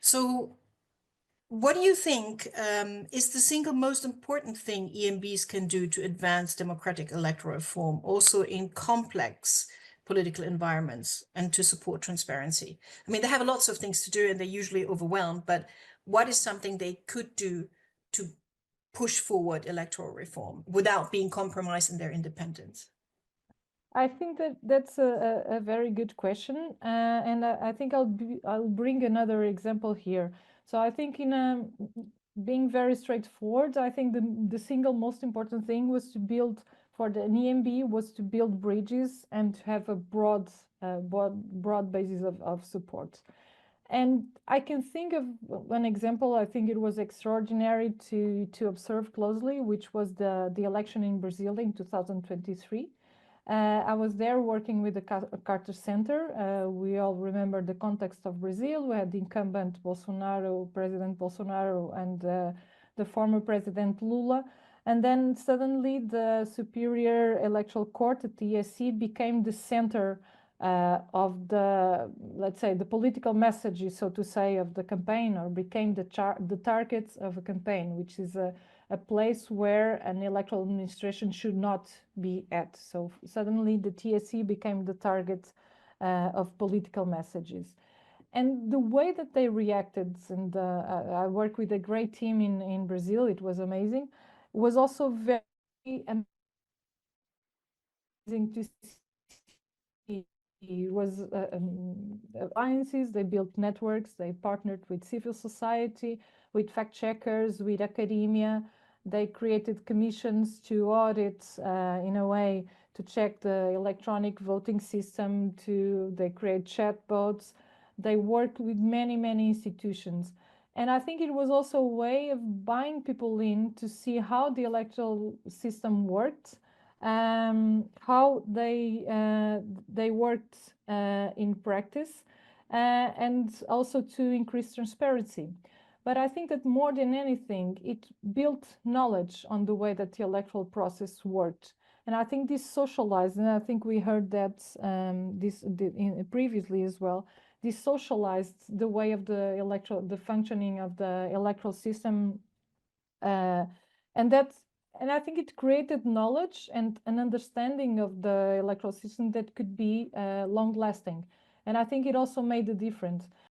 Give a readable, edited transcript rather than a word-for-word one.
So what do you think is the single most important thing EMBs can do to advance democratic electoral reform, also in complex political environments, and to support transparency? I mean, they have lots of things to do and they're usually overwhelmed, but what is something they could do to push forward electoral reform without being compromised in their independence? I think that that's a very good question, and I think I'll bring another example here. So I think being very straightforward, I think the single most important thing was to build for the EMB was to build bridges and to have a broad basis of support. And I can think of one example. I think it was extraordinary to observe closely, which was the election in Brazil in 2023. I was there working with the Carter Center. We all remember the context of Brazil. We had the incumbent Bolsonaro, President Bolsonaro, and the former President Lula. And then suddenly the Superior Electoral Court, the TSE, became the center of the, let's say, the political messages, so to say, of the campaign, or became the targets of a campaign, which is a place where an electoral administration should not be at. So suddenly the TSE became the target of political messages. And the way that they reacted, and I work with a great team in Brazil, it was amazing, was also very amazing to see. It was alliances, they built networks, they partnered with civil society, with fact checkers, with academia. They created commissions to audit, in a way, to check the electronic voting system, they create chatbots. They worked with many institutions. And I think it was also a way of buying people in to see how the electoral system worked, how they worked in practice, and also to increase transparency. But I think that more than anything, it built knowledge on the way that the electoral process worked. And I think this socialized, and I think we heard that previously as well, this socialized the way of the functioning of the electoral system, and I think it created knowledge and an understanding of the electoral system that could be long lasting. And I think it also made a difference.